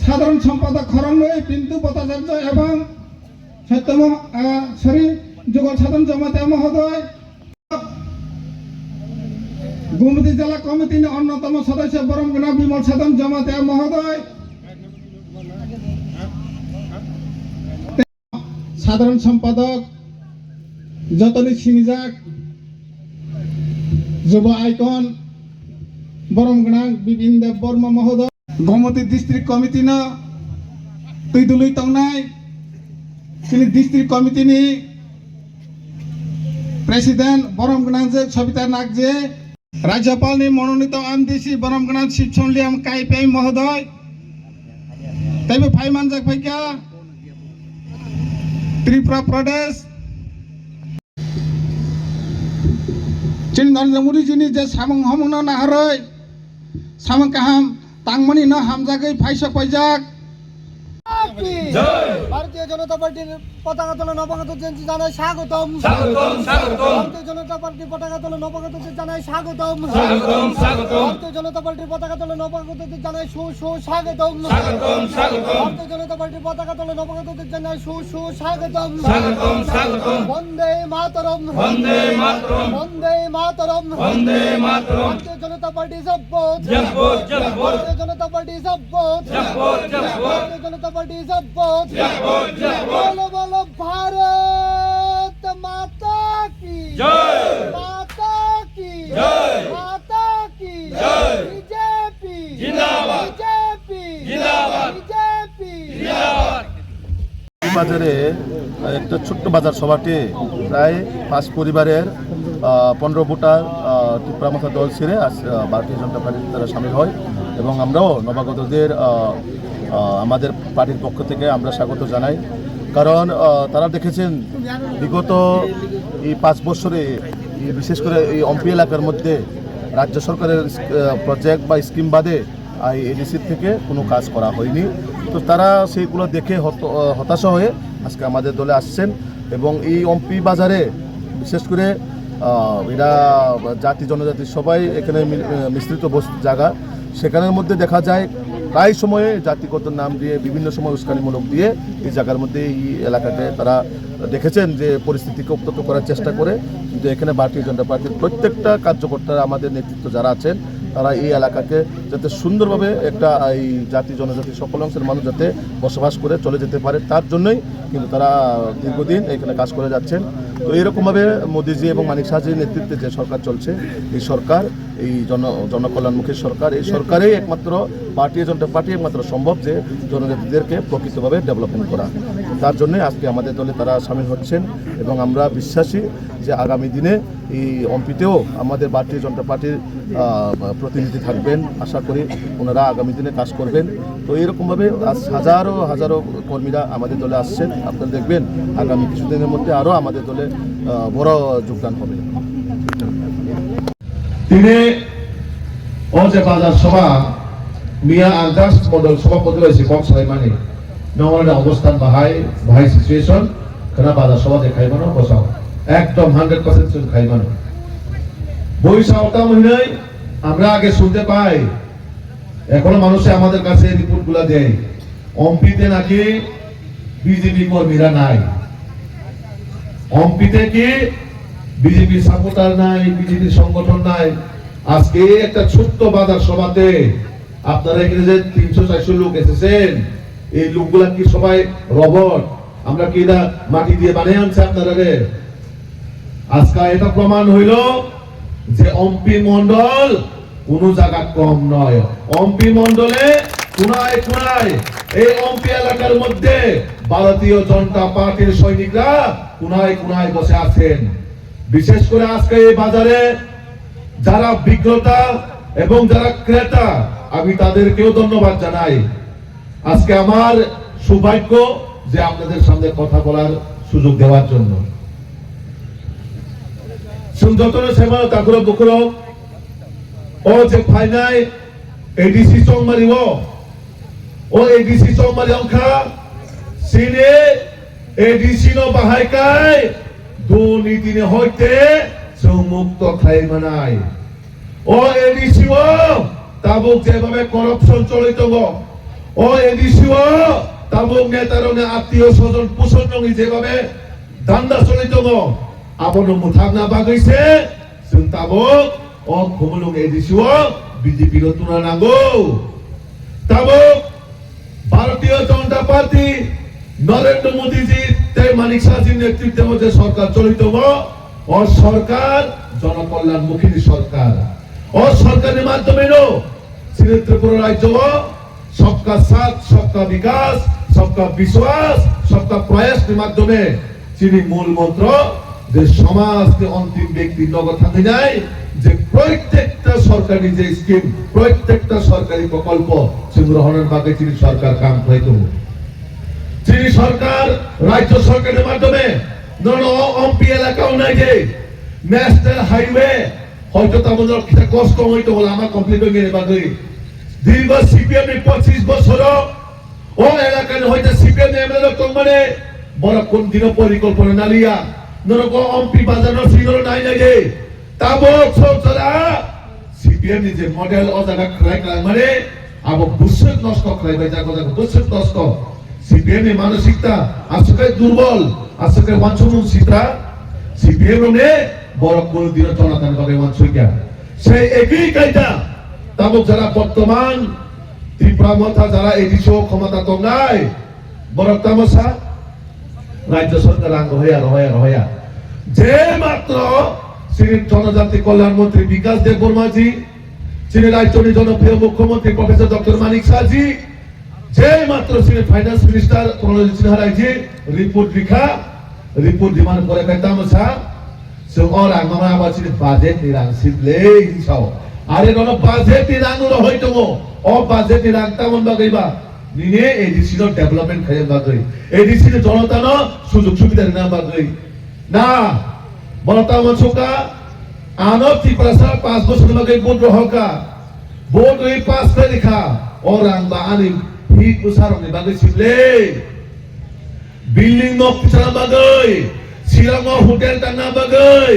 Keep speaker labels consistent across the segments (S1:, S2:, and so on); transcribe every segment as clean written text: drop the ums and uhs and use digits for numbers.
S1: সাধারণ সম্পাদক খরঙ্গই পিন্তু ভট্টাচার্য এবং সত্যম যুগল সাধন জমাতে মহোদয়, গোমতী জেলা কমিটির অন্যতম সদস্য বরমগোনা বিমল সাধন জমাতে মহোদয়, সাধারণ সম্পাদক যতনী সিংজাক, যুব আইকন বরমগোনা বিপিন দেব বর্মা মহোদয়, গোমতী ডিস্ট্রিক্ট কমিটি না তুইদুলুই তংনাই তিনি ডিস্ট্রিক্ট কমিটি নি প্রেসিডেন্ট বরমগোনা সবিতা নাগজে, রাজ্যপাল নি মনোনীত আমদিসি বরমগোনা শিবচন্ডিয়াম কাইপেই মহোদয়, তাইবে ফাইমান জাক ফাইকা ত্রিপুরা প্রদেশ চিন নরেন্দ্র जिनि जे सामं हमन नाहरै सामं काहाम तांगमनि न हामजागै फाइसक पाइजाक
S2: ভারতীয় জনতা পার্টির পতাকা তোলন নবাগত জানাই স্বাগতম। ভারতীয় জনতা পার্টির পতাকা তোলন নবাগত জানাই স্বাগতম। ভারতীয় জনতা পার্টির পতাকা তোলন নবাগত জানাই সুস্বাগতম। ভারতীয় জনতা পার্টির পতাকা তোলন নবাগত জানাই সুস্বাগতম। বন্দে মাতরম, বন্দে মাতরম, বন্দে মাতরম, বন্দে মাতরম। ভারতীয় জনতা পার্টি শপথ, ভারতীয় জনতা পার্টি শপথ, ভারতীয় জনতা পার্টি শপথ। बोलो बोलो भारत माता की जय, माता की जय, माता की जय। बीजेपी जिंदाबाद, बीजेपी जिंदाबाद, बीजेपी जिंदाबाद।
S3: বাজারে একটা ছোট্ট বাজার সভাটি প্রায় 5 পরিবারের 15 ভোটার ত্রিপুরা দল ছেড়ে ভারতীয় জনতা পার্টির তারা সামিল হয় এবং আমরাও নবাগতদের আমাদের পার্টির পক্ষ থেকে আমরা স্বাগত জানাই। কারণ তারা দেখেছেন বিগত এই 5 বছরে বিশেষ করে এই অম্পি এলাকার মধ্যে রাজ্য সরকারের প্রজেক্ট বা স্কিম বাদে এডিসির থেকে কোনো কাজ করা হয়নি। তো তারা সেইগুলো দেখে হতাশা হয়ে আজকে আমাদের দলে আসছেন এবং এই অম্পি বাজারে বিশেষ করে এরা জাতি জনজাতি সবাই এখানে মিশ্রিত জায়গা, সেখানের মধ্যে দেখা যায় প্রায় সময়ে জাতিগত নাম দিয়ে বিভিন্ন সময় উস্কানিমূলক দিয়ে এই জায়গার মধ্যে এই এলাকাতে তারা দেখেছেন যে পরিস্থিতিকে উত্তপ্ত করার চেষ্টা করে। কিন্তু এখানে ভারতীয় জনতা পার্টির প্রত্যেকটা কার্যকর্তারা আমাদের নেতৃত্ব যারা আছেন তারা এই এলাকাকে যাতে সুন্দরভাবে একটা এই জাতি জনজাতি সকল অংশের মানুষ যাতে বসবাস করে চলে যেতে পারে তার জন্যই কিন্তু তারা দীর্ঘদিন এখানে কাজ করে যাচ্ছেন। তো এইরকমভাবে মোদিজি এবং মানিক শাহজির নেতৃত্বে যে সরকার চলছে এই সরকার এই জনকল্যাণমুখী সরকার, এই সরকারেই একমাত্র ভারতীয় জনতা পার্টি একমাত্র সম্ভব যে জনজাতিদেরকে প্রকৃতভাবে ডেভেলপমেন্ট করা। তার জন্যই আজকে আমাদের দলে তারা সামিল হচ্ছেন এবং আমরা বিশ্বাসী যে আগামী দিনে এই অম্পিতেও আমাদের ভারতীয় জনতা পার্টির প্রতিনিধি থাকবেন। আশা করি ওনারা আগামী দিনে কাজ করবেন। তো এইরকমভাবে আজ হাজারো হাজারো কর্মীরা আমাদের দলে আসছেন। আপনারা দেখবেন আগামী কিছুদিনের মধ্যে আরও আমাদের দলে বড় যোগদান হবে।
S4: তিনি অজে বাজার সভা মিয়া আন্দাজ মডেল সভাপতি রয়েছে কম সাইমানি নগরের অবস্থান ভাই সিচুয়েশন কেনা বাজার সভা দেখাই মানো বসাও একদম 100% খাই মানো বৈশাখটা মহিনায় আমরা আগে শুনতে পাই, এখনো মানুষে আমাদের কাছে রিপোর্ট গুলা দেয় অম্পিতে নাকি বিজেপি কর্মীরা নাই, অম্পিতে কি বিজেপি সাপোর্টার নাই, বিজেপি সংগঠন নাই। আজকে একটা ছোট্ট বাজার সভাতে আপনারা এখানে যে 300-400 লোক এসেছেন, এই লোকগুলা কি সবাই রবট? আমরা কি এটা মাটি দিয়ে বানিয়ে আনছে আপনারা? আজকে এটা প্রমাণ হইল যে অম্পি মন্ডল কোন জায়গা কম নয়। অম্পি মন্ডলে কোনায় কোনায় এই অম্পি এলাকার মধ্যে ভারতীয় জনতা পার্টির সৈনিকরা কোনায় কোনায় বসে আছেন। বিশেষ করে আজকে এই বাজারে যারা বিক্রেতা এবং যারা ক্রেতা আমি তাদেরকেও ধন্যবাদ জানাই। আজকে আমার সৌভাগ্য যে আপনাদের সামনে কথা বলার সুযোগ দেওয়ার জন্য। সুন্দরতর সেবা তাকুর বুকুর ও যে ফাইনাই এডিসি চৌমারি ও এডিসি চৌমারি অংখা সিনে এডিসি নো বাহাইকাই দুর্নীতিনে হইতে মুক্ত খাই মানাই ও এডিসি ও তাবুক যেভাবে করাপশন চলিত ও এডিসিও তাবুক নেতারনে আত্মীয় স্বজন পোষণ নঙি যেভাবে দান্দা চলিত আবন মুথাগনা বাগৈছে जों তাবুক ও খমলং এডিসিও বিজেপি তুনা নাগো তাবুক ভারতীয় জনতা পার্টি নরেন্দ্র মোদীজি তাই মানিক শাহজির নেতৃত্বে যে সরকার চলিত ও সরকার জনকল্যাণমুখী সরকার ও সরকারের মাধ্যমে ত্রিপুরা রাজ্য सबका साथ सबका विकास सबका विश्वास सबका प्रयास के माध्यमे চিনি মূল মন্ত্র যে সমাজকে অন্তিম ব্যক্তি নগদ থাকে যায় যে প্রত্যেকটা সরকারি যে স্কিম প্রত্যেকটা সরকারি প্রকল্প গ্রহণের বাকি চিনি সরকার কাম হইতো চিনি সরকার রাজ্য সরকারের মাধ্যমে এমপি এলাকাও নাই যে ন্যাশনাল হাইওয়ে হয়তো তাদের কষ্ট হইতো বলে আমার কমপ্লিট হয়ে গেলে বাকি দীর্ঘ সিপিএম 25 বছর ও এলাকায় হয়তো সিপিএম এমএলএ কমনে বড় কোন দিন পরিকল্পনা নালিয়া নরক এমপি বাজানো সিগল নাই নাই যে তাবক সরকারা সিপিএম যে মডেল ও জায়গা ক্রাই ক্রাই মানে আবো বুসক নষ্ট ক্রাই বাই জায়গা জায়গা বুসক নষ্ট সিপিএম এর মানসিকতা আসলে দুর্বল আসলে ওয়ানচুন সিত্রা সিপিএম নে বড় কোন দিন জনতার ভাবে ওয়ানচুইয়া সেই একই কায়দা তাবক যারা বর্তমান ত্রিপুরা মথা যারা এডিসো ক্ষমতা তো নাই বড় তামসা রাজ্য সরকার আঙ্গ হইয়া যে মাত্র শ্রী জনজাতি কল্যাণ মন্ত্রী বিকাশ দেব বর্মাজি শ্রী রাজ্যের জনপ্রিয় মুখ্যমন্ত্রী প্রফেসর ডক্টর মানিক শাহজি যে মাত্র শ্রী ফাইন্যান্স মিনিস্টার প্রণজিৎ সিনহারাজি রিপোর্ট ডিমান্ড করে তামসা সে ওর আমরা আবার শ্রী বাজেট নিরাং সিবলে হিসাও আরে কোন বাজেট নিরাঙ্গুর হইতো ও বাজেট নিরাংতামন বাগৈবা নিনে এডিসির ডেভেলপমেন্ট খাই বাগৈ এডিসির জনতা ন সুযোগ সুবিধা না বাগৈ না বলতা মছকা আনো ত্রিপুরা 5 বছর বাগৈ ভোট রহকা ভোট ওই পাস করে দেখা ও রাংবা আনি হি উসারনে বাগৈ সিবলে বিল্ডিং ন পিছনা বাগৈ শিলং হোটেল টানা বাগৈ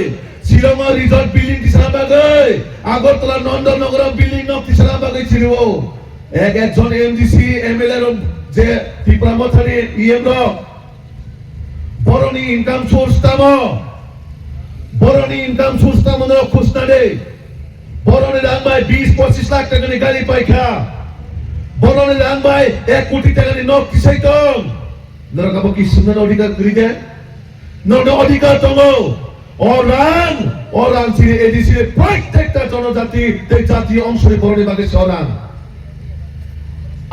S4: শিলং রিসর্ট বিল্ডিং পিছনা বাগৈ আগরতলা নন্দননগর বিল্ডিং ন পিছনা বাগৈ ছিল একজন এমডিসি এমএলএ যে ত্রিপুরা মথানি ইএম বরনি ইনকাম সোর্স তাম খুশনা দে বরনি রানবাই 20-25 লাখ টাকা গাড়ি পাইখা বরনি রানবাই 1 কোটি টাকা নক কিসাইতং নরকাবো কি সুন্দর অধিকার করি দে নন অধিকার তঙ্গো ওরান সিনে এডিসি প্রত্যেকটা জনজাতি এই জাতীয় অংশের বরনি বাগে সরান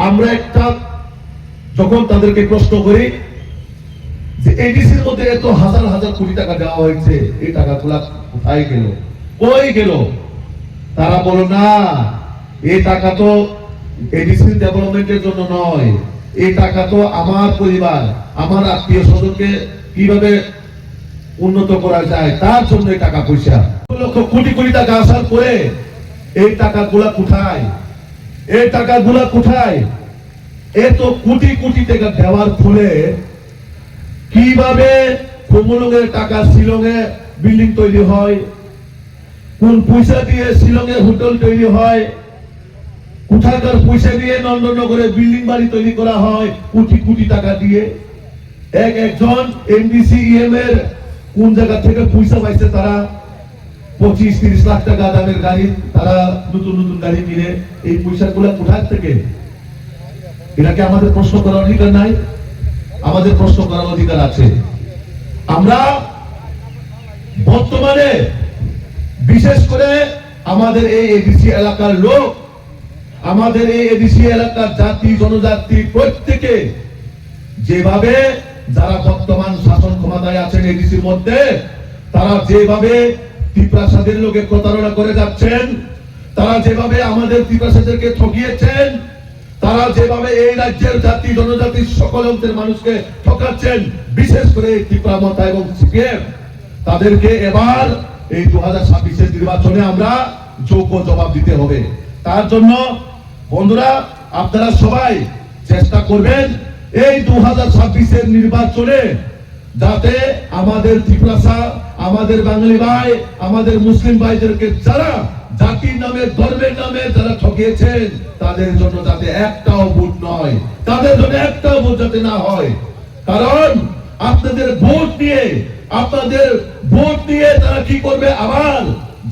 S4: আমরা একটা যখন তাদেরকে প্রশ্ন করি যে এডিসির মধ্যে এত হাজার হাজার কোটি টাকা দেওয়া হয়েছে এই টাকাগুলো কোথায় গেল কই গেল তারা বলো না এই টাকা তো এডিসি ডেভেলপমেন্টের জন্য নয় এই টাকা তো আমার পরিবার আমার আত্মীয় স্বজনকে কিভাবে উন্নত করা যায় তার জন্য এই টাকা পয়সা লক্ষ কোটি কোটি টাকা আসার পরে এই টাকাগুলা কোথায় এই টাকাগুলা কোথায় এত কোটি কোটি টাকা দেওয়ার ফলে কিভাবে কুমুলুঙের টাকা শিলংয়ে বিল্ডিং তৈরি হয় কোন পয়সা দিয়ে শিলংয়ে হোটেল তৈরি হয় কোথাকার পয়সা দিয়ে নন্দননগরে বিল্ডিং বাড়ি তৈরি করা হয় কোটি কোটি টাকা দিয়ে একজন এমডিসি ইএম এর কোন জায়গা থেকে পয়সা পাইছে তারা 25-30 লাখ টাকা দামের গাড়ি তারা নতুন নতুন গাড়ি কিনে এই পয়সাগুলো কোথা থেকে এটাকে আমাদের প্রশ্ন করার অধিকার নাই আমাদের প্রশ্ন করার অধিকার আছে আমরা বর্তমানে বিশেষ করে আমাদের এই এডিসি এলাকার লোক আমাদের এই এডিসি এলাকার জাতি জনজাতি প্রত্যেকে যেভাবে যারা বর্তমান শাসন ক্ষমতায় আছেন এডিসির মধ্যে তারা যেভাবে ত্রিপ্রাসাদের লোকে প্রতারণা করে যাচ্ছেন তারা যেভাবে আমাদের ত্রিপ্রাসাদেরকে ঠকিয়েছেন তারা যেভাবে এই রাজ্যের জাতি জনজাতি সকল অংশের মানুষকে ঠকাচ্ছেন বিশেষ করে ত্রিপুরা মথা এবং সিপিএম তাদেরকে এবার এই 2026 নির্বাচনে আমরা যোগ্য জবাব দিতে হবে তার জন্য বন্ধুরা আপনারা সবাই চেষ্টা করবেন এই 2026 নির্বাচনে যাতে আমাদের ত্রিপুরা আমাদের বাঙালি ভাই আমাদের মুসলিম ভাইদেরকে যারা জাতির নামে ধর্মের নামে যারা ঠকিয়েছেন তাদের জন্য যাতে একটাও ভোট নয়, তাদের জন্য একটাও ভোট যাতে না হয়। কারণ আপনাদের ভোট নিয়ে তারা কি করবে, আবার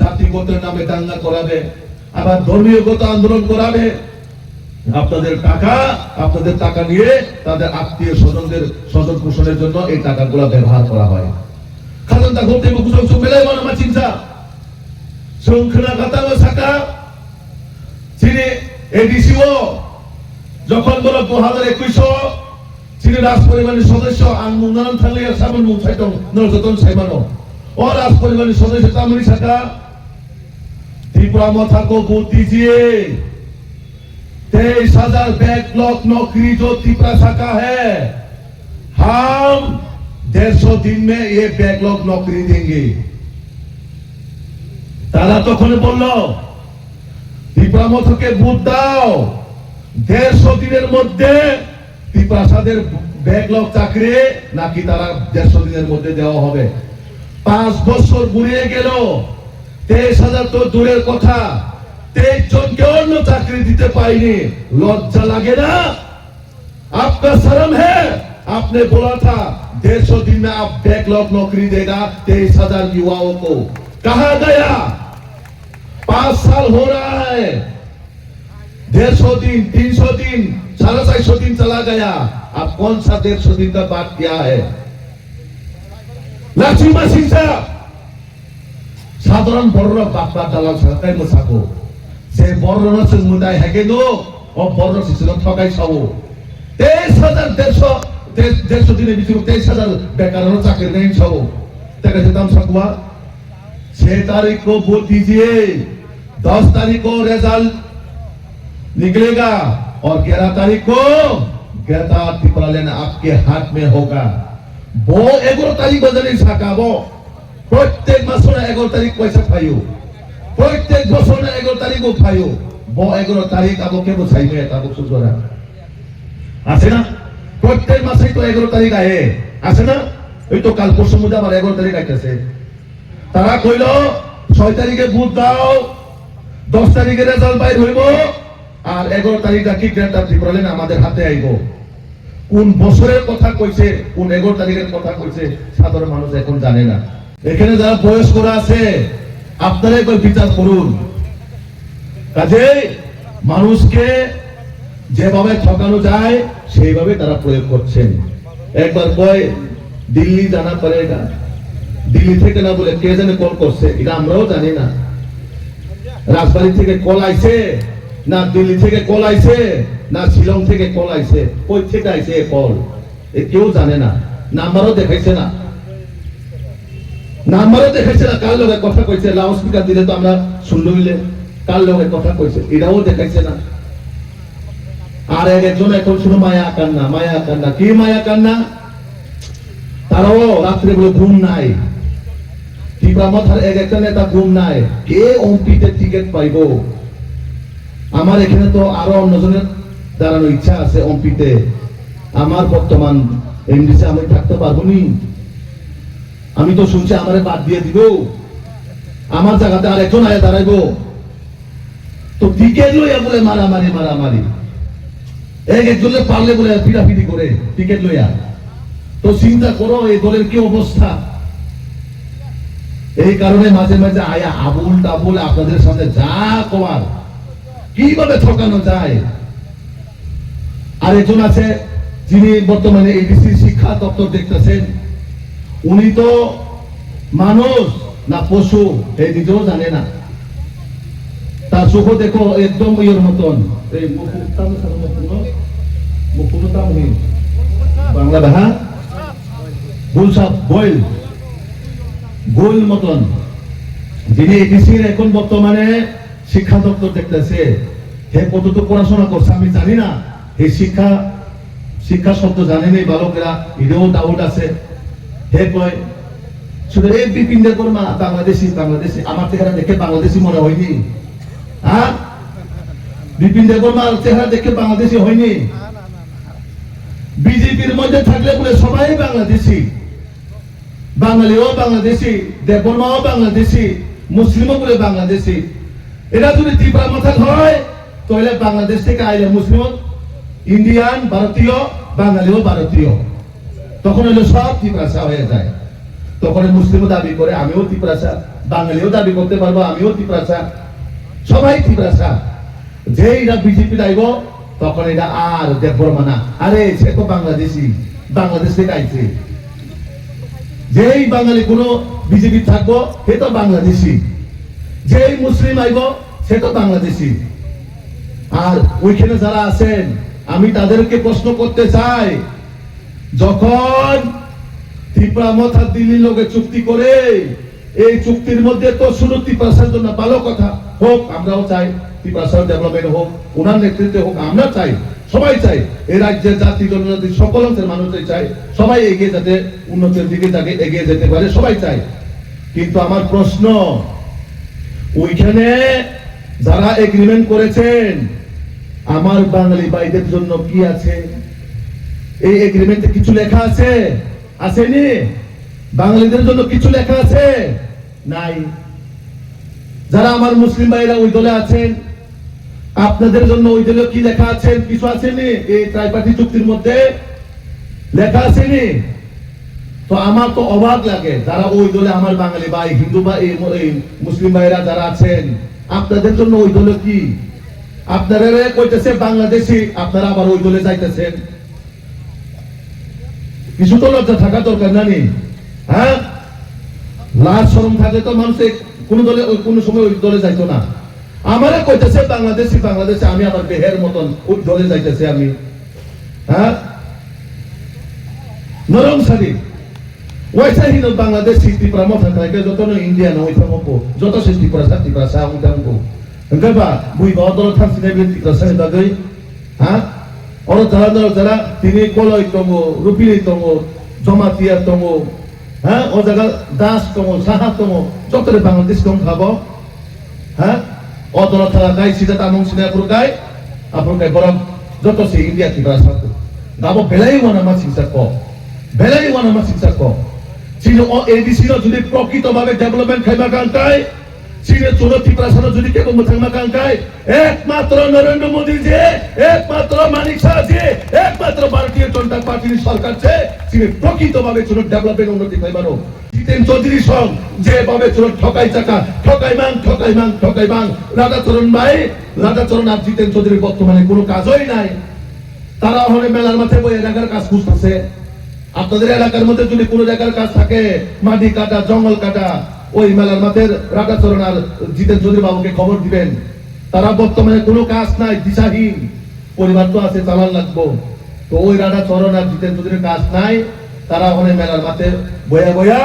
S4: জাতিগতের নামে দাঙ্গা করাবে, আবার ধর্মীয়গত আন্দোলন করাবে। আপনাদের টাকা নিয়ে তাদের আত্মীয় স্বজনদের স্বজন পোষণের জন্য এই টাকাগুলো ব্যবহার করা হয়। কারণ তা ঘটে বুঝছো মেলে মনে চিন্তা সংখ্যা কথা সাকা তিনি এডিসিও যখন বলো 2021 তিনি রাজ পরিবারের সদস্য আন্দোলন থাকলে সামন মুখ সাইটং নজতন সাইমানো ও রাজ পরিবারের সদস্য তামরি সাকা त्रिपुरा मथा को वोट दीजिए। 23,000 बैकलॉग नौकरी जो त्रिपुरा शाखा है, हम 150 दिन में ये बैकलॉग नौकरी देंगे। तारा तो खोने बोल लो त्रिपुरा मथा के वोट दाओ, 150 দিনের মধ্যে त्रिपुरा সাদের ব্যাকলগ চাকরি নাকি তারা 150 দিনের মধ্যে দেওয়া হবে। 5 বছর ঘুরিয়ে গেল, 23,000 তো দূরের কথা, 23 জনকে অন্য চাকরি দিতে পাইনি। লজ্জা লাগে না? आपका शर्म है? आपने बोला था 150 दिन में आप बैकलॉग नौकरी देगा 23,000 युवाओं को, कहा गया? 5 साल हो रहा है, 150 दिन 300 दिन 450 दिन चला गया, अब कौन सा 150 दिन का बात किया है? लक्ष्मी सिंह সাধারণ বড়রা বাপা দালাল সরকার মসাকো সে বড়রা সমুদায় হেগে নো ও বড়রা শিশুরা ঠকাই সবো 23,150 দিনের ভিতরে 23,000 বেকাররা চাকরি নেই সবো তাকে যেতাম सकवा 6 तारीख को वोट दीजिए, 10 तारीख को रिजल्ट निकलेगा और 11 तारीख को गीता त्रिपुरा लेना आपके हाथ में होगा। वो 11 तारीख बदले शाखा वो প্রত্যেক মাসে 11 তারিখ পয়সা পাইও, প্রত্যেক বছরে 11 তারিখও পাইও। ব 11 তারিখ আবকে বুঝাইবে তাবক সুজরা আছে না? প্রত্যেক মাসেই তো 11 তারিখ আয়ে আছে না? এই তো কাল পরশু মধ্যে আবার 11 তারিখ আইতেছে। তারা কইল 6 তারিখে ভোট দাও, 10 তারিখে রেজাল্ট বাইর হইব, আর 11 তারিখটা কি গ্রেটার ত্রিপুরা আমাদের হাতে আইব। কোন বছরের কথা কইছে, কোন 11 তারিখের কথা কইছে সাধারণ মানুষ এখন জানে না। এখানে যারা বয়স্করা আছে আপনারা একবার বিচার করুন। কাজে মানুষকে যেভাবে ঠকানো যায় সেইভাবে তারা প্রয়োগ করছেন। একবার কয় দিল্লি জানা পড়েগা, দিল্লি থেকে না বলে কে জানে কল করছে, এটা আমরাও জানি না। রাজবাড়ি থেকে কল আইছে না, দিল্লি থেকে কল আইছে না, শিলং থেকে কল আইছে, কই থেকে আইছে কল এ কেউ জানে না। নাম্বারও দেখাইছে না, নাম্বারও দেখাইছে না, কার লোকের কথা কইছে, লাউড স্পিকার দিলে তো আমরা শুনলে হইলে কার লোকের কথা কইছে এটাও দেখাইছে না। আর একজন এখন শুনো মায়া কান্না, কি মায়া কান্না? তারাও রাত্রে বলে ঘুম নাই, ত্রিপুরা মাথার একটা নেতা ঘুম নাই, কে ওমপিতে টিকিট পাইব। আমার এখানে তো আরো অন্যজনের দাঁড়ানোর ইচ্ছা আছে ওমপিতে। আমার বর্তমান এমডিসি আমি থাকতে পারবো নি, আমি তো শুনছি আমারে বাদ দিয়ে দিব, আমার জায়গাতে আর একজন আয়া দাঁড়াইবো। তো টিকিট লইয়া বলে মারামারি, একজনে পারলে বলে পিটাপিটি করে টিকিট লইয়া। তো চিন্তা করো এই দলের কি অবস্থা। এই কারণে মাঝে মাঝে আয়া আবুল টাবুল আপনাদের সামনে যা কমার কিভাবে ঠকানো যায়। আর একজন আছে যিনি বর্তমানে এডিসি শিক্ষা দপ্তর দেখতেছেন, উনি তো মানুষ না পশু এই নিজেও জানে না। তার চোখ দেখো একদম ইয়ের মতন, এই বাংলা ভাষা গুলসাপ গোল মতন, যিনি এডিসির এখন বর্তমানে শিক্ষা দপ্তর দেখতেছে। হে কতটুকু পড়াশোনা করছে আমি জানি না, এই শিক্ষা শব্দ জানেনি বালকেরা, এটাও ডাউট আছে। হে কয় শুধু এই বিপিন দেববর্মা বাংলাদেশি, আমার চেহারা দেখে বাংলাদেশি মনে হয়নি। হ্যাঁ, বিপিন দেববর্মার চেহারা দেখে বাংলাদেশি হয়নি। বিজেপির মধ্যে থাকলে বলে সবাই বাংলাদেশি, বাঙালিও বাংলাদেশি, দেববর্মাও বাংলাদেশি, মুসলিমও বলে বাংলাদেশি। এটা যদি ত্রিপুরা মাথার হয় তাহলে বাংলাদেশ থেকে আইলে মুসলিম ইন্ডিয়ান ভারতীয় বাঙালিও ভারতীয়, তখন হলো সব ত্রিপুরাসা হয়ে যায়। তখন মুসলিমও দাবি করে আমিও ত্রিপুরাসা, বাঙালিও দাবি করতে পারবো আমিও ত্রিপুরাসা, সবাই ত্রিপুরাসা। যেই এটা বিজেপি আইব তখন এটা আর দেখবো মানা, আরে সে তো বাংলাদেশি, বাংলাদেশ থেকে আইছে। যেই বাঙালি কোনো বিজেপি থাকবো সে তো বাংলাদেশি, যেই মুসলিম আইব সে তো বাংলাদেশি। আর ওইখানে যারা আছেন আমি তাদেরকে প্রশ্ন করতে চাই, যখন ত্রিপুরা মথা দিল্লির লোকে চুক্তি করে, এই চুক্তির মধ্যে তো শুধু ত্রিপুরার জন্য ভালো কথা হোক, আমরাও চাই ত্রিপুরার ডেভেলপমেন্ট হোক, ওনার নেতৃত্বে হোক, আমরা চাই, সবাই চাই এই রাজ্যের জাতি জনজাতি সকল অংশের মানুষই চাই সবাই এগিয়ে যাতে উন্নতির দিকে তাকে এগিয়ে যেতে পারে, সবাই চাই। কিন্তু আমার প্রশ্ন, ওইখানে যারা এগ্রিমেন্ট করেছেন আমার বাঙালি ভাইদের জন্য কি আছে? এই এগ্রিমেন্টে কিছু লেখা আছে? আসেনি? বাঙালিদের জন্য কিছু লেখা আছে? নাই। যারা আমার মুসলিম ভাইরা ওই দলে আছেন আপনাদের জন্য ওই দলে কি লেখা আছে? কিছু আসেনি? এই ত্রাইপার্টি চুক্তির মধ্যে লেখা আসেনি? তো আমার তো অবাক লাগে, যারা ওই দলে আমার বাঙালি ভাই হিন্দু বা এই মুসলিম ভাইরা যারা আছেন আপনাদের জন্য ওই দলে কি? আপনারা কইতেছে বাংলাদেশি, আপনারা আবার ওই দলে যাইতেছেন। কিছু তো লজ্জা থাকা দরকার নানি? হ্যাঁ, লাজ শরম থাকলে তো মানুষ কোন দলে কোন সময় ওই দলে যাইতো না। আমারে কইতেছে বাংলাদেশি, বাংলাদেশে আমি আমার বেহের মতন ওই দলে যাইতেছে আমি। হ্যাঁ, নরম সারি ওইসা হিনো বাংলাদেশি ত্রিপুরা মথা থাকে যত ইন্ডিয়ান ওইসা মকো যত সে ত্রিপুরা সা উদামকো enggak bui bawa dolo tansi nebi tirasa bagai, hah? Orang jalan tini koloi tongo, rupili tongo, jomatia tongo, hah? O jaga das tongo, saha tongo, jokere Bangladesh tong khabo, hah? O dolo thala kai sida tamong sida apur kai borok joto si India tirasa tu, gabo belai wana masing sako, sino o ADC no judi prokito babe development kai makan kai. চীনের 34% যদি কেউ মুসলমান কাঙ্কায় একমাত্র নরেন্দ্র মোদী জি, একমাত্র মানিক শাহ জি, একমাত্র ভারতীয় জনতা পার্টির সরকার যে চীনের প্রকৃতভাবে চুল ডেভেলপমেন্ট উন্নতি পাইবারও জিতেন চৌধুরী সং যেভাবে চুল ঠকাই চাকা ঠকাই মাং রাধাচরণ আর জিতেন চৌধুরীর বর্তমানে কোনো কাজই নাই। তারা ওখানে মেলার মাঠে বই এলাকার কাজ খুঁজতেছে। আপনাদের এলাকার মধ্যে যদি কোনো জায়গার কাজ থাকে, মাটি কাটা, জঙ্গল কাটা, ওই মেলার মাঠের রাধাচরণ আর জিতেন চৌধুরী বাবুকে খবর দিবেন। তারা বর্তমানে কোনো কাজ নাই, দিশাহীন, পরিবার তো আছে চালান লাগবো। তো ওই রাধাচরণ আর জিতেন চৌধুরীর কাজ নাই, তারা ওখানে মেলার মাঠে বয়া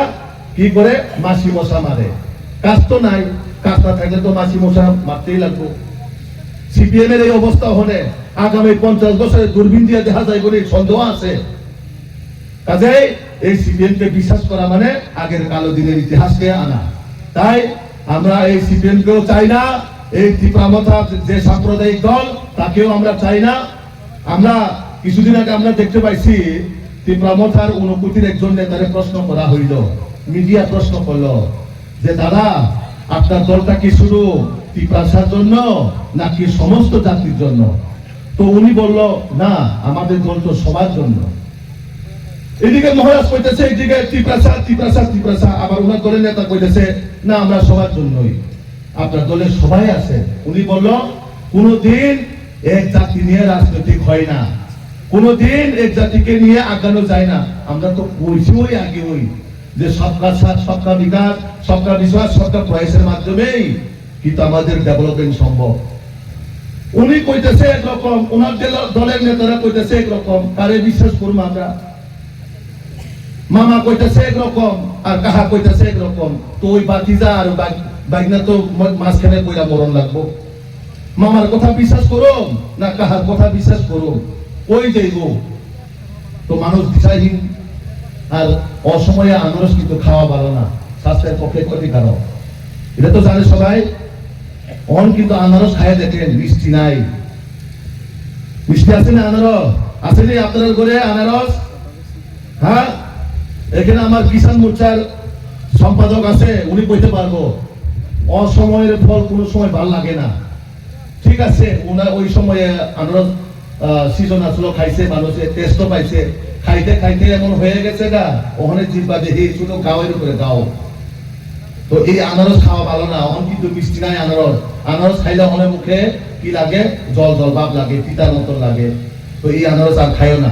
S4: কি করে মাসি মশা মারে। কাজ তো নাই, কাজ না থাকলে তো মাসি মশা মারতেই লাগবো। সিপিএম এর এই অবস্থা হলে আগামী 50 বছরে দূরবীন দিয়ে দেখা যায় বলে সন্দেহ আছে। কাজেই এই সিপিএম কে বিশ্বাস করা মানে আগের কালো দিনের ইতিহাসকে আনা। তাই আমরা এই সিপিএম কেও চাই না, এই ত্রিপুরা মথা যে সাম্প্রদায়িক দল তাকেও আমরা চাই না। আমরা কিছুদিন আগে আমরা দেখতে পাইছি ত্রিপুরা মথার অনুভূতির একজন নেতারে প্রশ্ন করা হইল, মিডিয়া প্রশ্ন করলো যে দাদা আপনার দলটা কি শুধু ত্রিপুরার জন্য নাকি সমস্ত জাতির জন্য? তো উনি বলল না, আমাদের দল তো সবার জন্য। এদিকে মহারাজ কইতেছে এইদিকে ত্রিপুরা, আবার ওনার দলের নেতা কইতেছে না আমরা সবার জন্যই। আপনার দলের সবাই আছে। উনি বলল কোনদিন এক জাতি নিয়ে রাজনৈতিক হয় না, কোনদিন এক জাতিকে নিয়ে আগানো যায় না। আমরা তো বলছি ওই আগে ওই যে সবকা সাথ, সবকা বিকাশ, সবকা বিশ্বাস, সবকা প্রয়াসের মাধ্যমেই কিন্তু আমাদের ডেভেলপমেন্ট সম্ভব। উনি কইতেছে একরকম, ওনার দলের নেতারা কইতেছে একরকম, কারে বিশ্বাস করবো আমরা? মামা কইতেছে একরকম আর কাহা কইতেছে একরকম। তো ওই বাতিজা আর বাইকনা তো মাঝখানে কইরা মরণ লাগবো। মামার কথা বিশ্বাস করো না কাহার কথা বিশ্বাস করো, ওই যাইব। তো মানুষ দিশাহীন আর অসময়ে আনারস কিন্তু খাওয়া ভালো না, স্বাস্থ্যের পক্ষে ক্ষতিকারক। এটা তো জানে সবাই। অন কিন্তু আনারস খায় দেখেন, মিষ্টি নাই। মিষ্টি আছে না? আনারস আছে নি আপনার ঘরে? আনারস, হ্যাঁ। এখানে আমার কিষাণ মোর্চার সম্পাদক আছে, উনি কইতে পারবো অসময়ের ফল কোনো সময় ভাল লাগে না। ঠিক আছে, ওনার ওই সময়ে আনারস সিজন আসলো, খাইছে মানুষে, টেস্টও পাইছে, খাইতে খাইতে এমন হয়ে গেছে গা ওখানে জিব্বা দেখি শুধু গাওয়ের উপরে গাও। তো এই আনারস খাওয়া ভালো না, এখন কিন্তু মিষ্টি নাই আনারস। আনারস খাইলে অনেক মুখে কি লাগে, জল জল ভাব লাগে, তিতার মতন লাগে। তো এই আনারস আর খাইও না।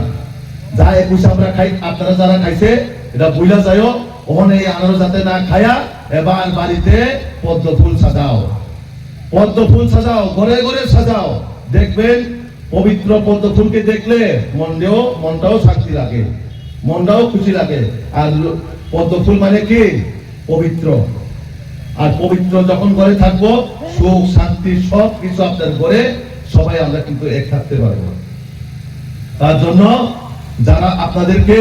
S4: যা 21 আমরা খাই, আপনারা যারা খাইছে এটা বুইলা যাইও। ওখানে এই আনারস যাতে না খায়া এবার বাড়িতে পদ্ম ফুল সাজাও, পদ্ম ফুল সাজাও, ঘরে ঘরে সাজাও। দেখবেন পবিত্র পদ্ম ফুলকে দেখলে মনটাও শান্তি লাগে, মনটাও খুশি লাগে। আর পদ্ম ফুল মানে কি? পবিত্র। আর পবিত্র যখন ঘরে থাকবো, সুখ শান্তি সব কিছু আপনার ঘরে, সবাই আমরা কিন্তু এক থাকতে পারবো। তার জন্য যারা আপনাদেরকে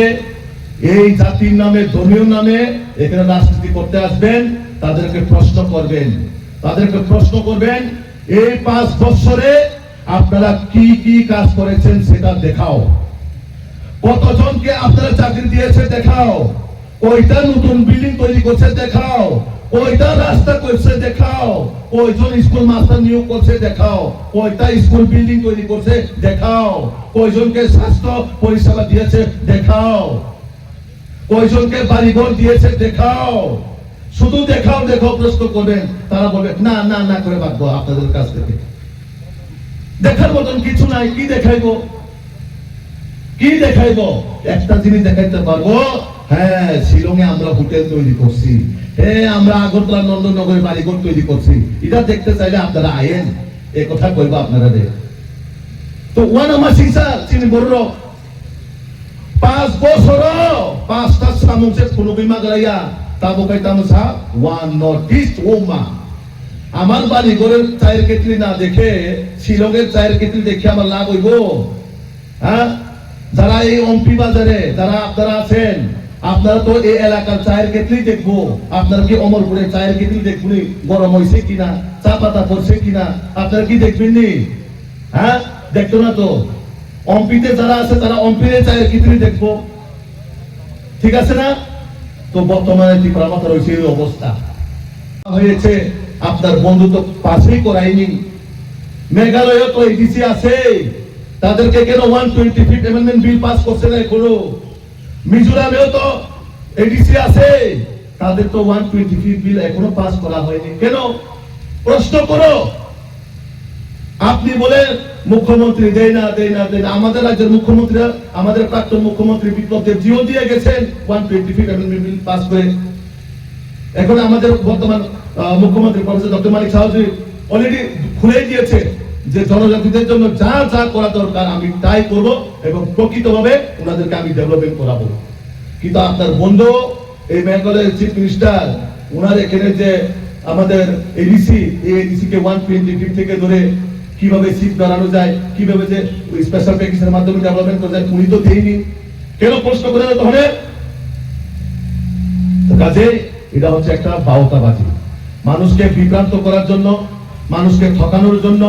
S4: এই জাতির নামে, ধর্মীয় নামে এখানে রাজনীতি করতে আসবেন, তাদেরকে প্রশ্ন করবেন, এই 5 বছরে আপনারা কি কি কাজ করেছেন সেটা দেখাও। কতজনকে আপনারা চাকরি দিয়েছে দেখাও, কয়টা নতুন বিল্ডিং তৈরি করছে দেখাও, কয়টা রাস্তা করছে দেখাও, কয়জন স্কুল মাস্টার নিয়োগ করছে দেখাও, কয়টা স্কুল বিল্ডিং তৈরি করছে দেখাও, কয়জনকে স্বাস্থ্য পরিষেবা দিয়েছে দেখাও, কয়জনকে বাড়িঘর দিয়েছে দেখাও। শুধু দেখাও দেখাও প্রশ্ন করবেন, তারা বলবে না না না করে ভাববো আপনাদের কাছ থেকে। দেখার মতন কিছু নাই। কি দেখাইবো? একটা জিনিস দেখাইতে পারবো, হ্যাঁ শিলংয়ে আমরা হোটেল তৈরি করছি, হ্যাঁ আমরা আগরতলা নন্দননগরে বাড়িঘর তৈরি করছি। এটা দেখতে চাইলে আপনারা আইন, এই কথা কইবো আপনারা। তো ওয়ান আমার সিংসা চিনি বড় 5 বছর 5টা সামুসে কোনো বিমা গলাইয়া তাবো কাইতাম সা ওয়ান নর্থ ইস্ট ওমা। আমার বাড়ি ঘরের চায়ের কেটলি না দেখে শিলংয়ের চায়ের কেটলি দেখে আমার লাভ হইব? হ্যাঁ, যারা এই অম্পি বাজারে যারা আপনারা আছেন, আপনারা তো এই এলাকার চায়ের কেটলি দেখবো। আপনারা কি অমরপুরের চায়ের কেটলি দেখবেন গরম হয়েছে কিনা, চা পাতা পড়ছে কিনা, আপনারা কি দেখবেন নি? হ্যাঁ, দেখতো না তো। অম্পিতে যারা আছে তারা অম্পির চায়ের কেটলি দেখবো, ঠিক আছে না? তো বর্তমানে ত্রিপুরা মাথার হয়েছে এই অবস্থা হয়েছে। আপনার বন্ধু তো পাসই করায়নি। মেঘালয় তো এডিসি আছে, তাদেরকে কেন 125 অ্যামেন্ডমেন্ট বিল পাস করছে না এখনো? মিজোরামেও তো এডিসি আছে, তাদের তো 125 বিল এখনো পাস করা হয়নি কেন? প্রশ্ন করো। আপনি বলে মুখ্যমন্ত্রী দেয় না। আমাদের রাজ্যের মুখ্যমন্ত্রী, আমাদের প্রাক্তন মুখ্যমন্ত্রী বিপ্লব দেব জিও দিয়ে গেছেন 125 অ্যামেন্ডমেন্ট বিল পাস করে। এখন আমাদের বর্তমান মুখ্যমন্ত্রী প্রফেসর ডক্টর মানিক সাহাজি অলরেডি খুলে দিয়েছে যে জনজাতিদের জন্য যা যা করা দরকার আমি তাই করব এবং প্রকৃতভাবে ওনাদেরকে আমি ডেভেলপমেন্ট করাবো। কিন্তু আপনার বন্ধু এই মেঘালয়ের চিফ মিনিস্টার, ওনার এখানে যে আমাদের এডিসি, এই এডিসি কে 125 থেকে ধরে কিভাবে সিট বাড়ানো যায়, কিভাবে যে স্পেশাল প্যাকেজের মাধ্যমে ডেভেলপমেন্ট করা যায়, উনি তো দেয়নি। কেন প্রশ্ন করে না তাহলে? কাজে এটা হচ্ছে একটা বাউতাবাজি, মানুষকে বিভ্রান্ত করার জন্য, মানুষকে ঠকানোর জন্য,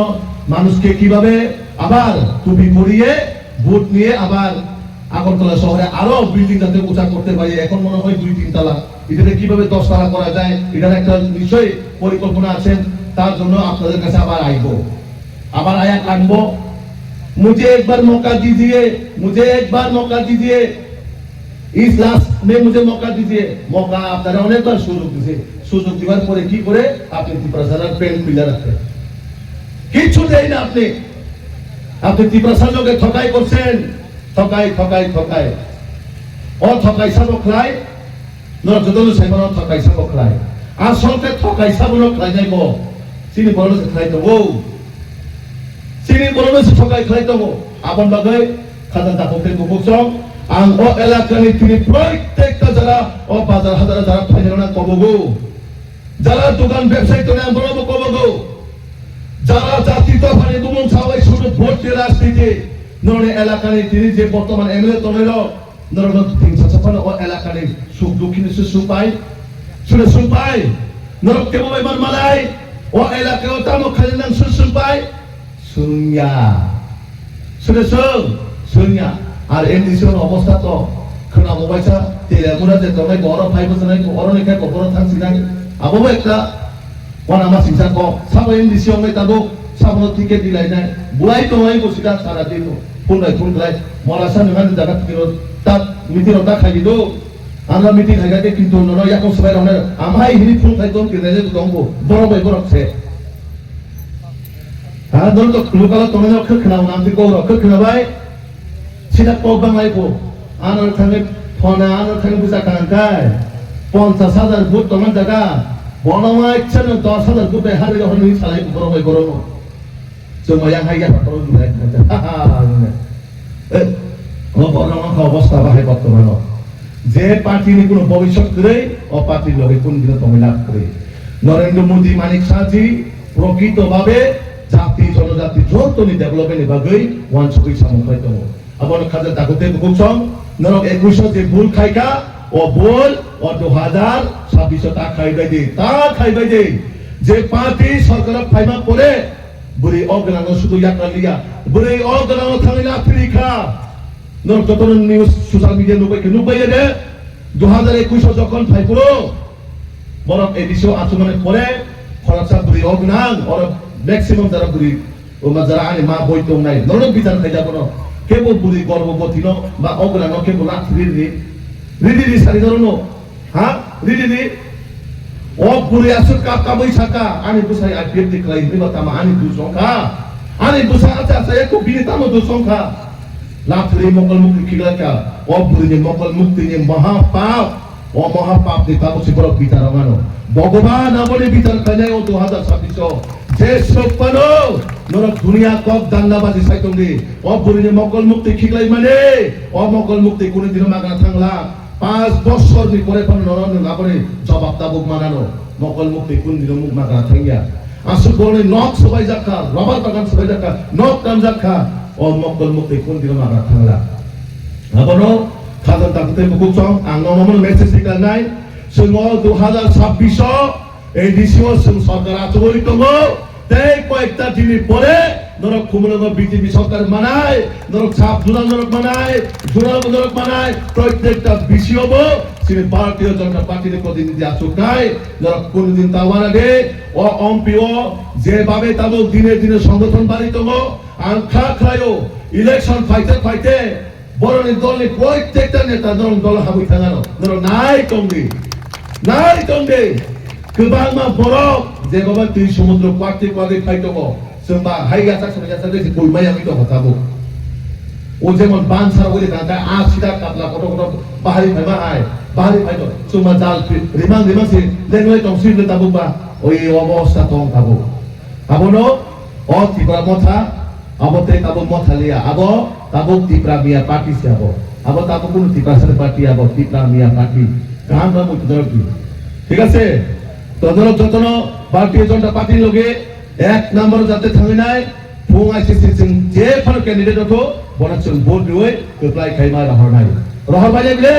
S4: মানুষকে কিভাবে আবার টুপি পরিয়ে ভোট নিয়ে আবার আগরতলা শহরে আরো বিল্ডিং যাতে উঁচা করতে পারি। এখন মনে হয় 2-3 তলা, এটাতে কিভাবে 10 তলা করা যায়, এটার একটা নিশ্চয়ই পরিকল্পনা আছে। তার জন্য আপনাদের কাছে আবার আবার আয়া কাটবো। मुझे एक बार मौका दीजिए, इस लास्ट में मुझे मौका दीजिए। मौका আপনারা অনেকবার সুযোগ দিবার পরে কি করে আপনি ত্রিপুরার পেন পিলার রাখেন, কিছু দেয় না। আপনি ত্রিপুরার লোকে ঠকাই করছেন, ঠকাই সাবো খাই নজদল সেবন ঠকাই সাবো খাই। আসলতে ঠকাই সাবো খাই যাইব চিনি বড় খাই দেবো, চিনি বড় ঠকাই খাই দেবো। আপন বাগে খাতা দাপকে বুকসং আং ও এলাকানি তিনি প্রত্যেকটা যারা ও বাজার হাজার যারা ফাইনা কবগো, যারা দোকান ব্যবসায়ী তো নাম বলবো কবগো, যারা জাতি তো ফানি দুমন সবাই শুধু ভোট দিয়ে রাজনীতি নরে এলাকানি তিনি যে বর্তমান এমএলএ তলের নরগত 356 ও এলাকানি সুখ দুঃখিনী সুপাই নরক কেবল এবার মালাই ও এলাকায় তামো খালিনান সুপাই শূন্য। আর এনডিসির অবস্থা তো খনা মোবাইলটা তেলেগুনা যে তবে বড় 5 বছর নাই অরনিকা কখনো থাকছি না। আবো একটা Wana masing sako, sabo yang disiong may tado, sabo tiket dilainay, bulay tumay ko sila sa dito, punay punay, malasan naman dagat kilo, tat mitiro tak kayo do, আমরা মিটিং হাইগাতে কিন্তু নন ইয়াকো সবাই রনে আমাই হিনি ফোন খাই তোম কিনে যে দংবো বড় ভাই বড় সে হ্যাঁ দল তো লোকাল তোমে অক্ষর খানাও নাম দি গৌর অক্ষর খানা ভাই সেটা প্রোগ্রাম আইবো আনার থানে ফোনে আনার থানে বুঝা কাঙ্কায় 50,000 ভোট তোমার জায়গা বড়মা ইচ্ছা না 10,000 ভোটে হারে যখন নি চালাই বড় ভাই বড় জমায়া হাইয়া পাতর দুলাই বড়মা অবস্থা বাহে বর্তমান যে পার্টি নি কোনো ভবিষ্যৎ করে ও পার্টির লগে কোন দিন তুমি লাভ করে নরেন্দ্র মোদী মানিক সাজি প্রকৃতভাবে জাতি জনজাতি যতনি ডেভেলপমেন্ট বাগৈ ওয়ান ছবি সামুখাই দङ আবার খাজা তাকতে বুকসং নরক 21 যে ভুল খাইকা ও ভুল ও 2026 তা খাইবাই দে তা খাইবাই দে যে পার্টি সরকার ফাইমা পরে বুড়ি অগ্রানো শুধু ইয়াকরা লিয়া বুড়ি অগ্রানো থামিলা আফ্রিকা নর যত নিউজ সোশ্যাল মিডিয়া নুবাই দে 2021 যখন ফাইপুরো বরং এডিশো আচমনে পরে খরচা বুড়ি অগ্নাং আর ম্যাক্সিমাম যারা বুড়ি ও যারা আনি মা বই তো নাই নর বিচার খাই যাব না কেবল বুড়ি গর্ভবতী ন বা অগ্রানো কেবল রাত্রি রিদি সারি ধরনো হ্যাঁ রিদি ও বুড়ি আসুক কাকা বৈশাখা আনি বুসাই আইপিএফ দেখলাই নিবা তামা আনি দু সংখ্যা আনি বুসা আচ্ছা আচ্ছা একটু বিনি তামা দু সংখ্যা লাফরি মকল মুক্তি খিলাকা ও বুড়ি মকল মুক্তি নি মহাপাপ ও মহাপাপ নি তাবো সে বড় বিচার মানো ভগবান আমলে বিচার খায় ও 2026 যে সপনো নরক দুনিয়া কক দান্দাবাজি সাইতংদি ও বুড়ি মকল মুক্তি খিলাই মানে ও মকল মুক্তি কোন দিন মাগনা থাংলা 5 বছর নি পরে কোন নরন নাবরে জবাব তাবুক মানানো মকল মুক্তি কোন দিন মুখ মাগনা থাঙ্গিয়া আসু বলে নক সবাই জাকা রবার বাগান সবাই জাকা নক কাম জাকা ও মকল মুক্তি কোন দিন মাগনা থাংলা আবনো খাদান তাকতে বুকসং আং নমন মেসেজ দিকা নাই সঙ্গ 2026 এই ডিসিও সরকার আচরই দङ তাই কয়েকটা দিন পরে নরক কুমলগ বিজেপি সরকার মানায় নরক সাপ জুনা নরক মানায় জুনা নরক মানায় প্রত্যেকটা বিষয় হবো সিনে ভারতীয় জনতা পার্টির প্রতিনিধি আসুক নাই নরক কোনদিন তাওয়ার আগে ও অম্পিও যেভাবে তাবো দিনে দিনে সংগঠন বাড়িত আংখা খায়ও ইলেকশন ফাইতে বরণের দলে প্রত্যেকটা নেতা নরক দল হাবি থাঙানো নরক নাই কমবে गोबां मा बरफ जे बाबा दै समुद्र पार्टी फाइ दङ जोंबा हाइगासा समेगासा दै बयमाया मिथ हताबो ओ जेमन बानसार ओले दादा आ सिदा कापला गथ बाहारि फाइमा आइ बाहारि फाइदो जोंबा जाल रिमां से लेंलै दंसिन ले ताबुबा ओइ अबस्था दं ताबो आबनो अ तिब्रा मथा आबते ताबो मथालिया आबो ताबो तिब्रा मिया पार्टी से आबो ताबो कोन तिब्रा सारे पार्टी आबो तिब्रा मिया पार्टी काम मा मुख दरकी ঠিক আছে তদরক যতন ভারতীয় জনতা পার্টির লগে এক নম্বর যাতে থামি নাই ফুং আইসিসি যে ফার ক্যান্ডিডেট হতো বনাচন ভোট দিওই এপ্লাই খাইমা রহর নাই রহর বাইলে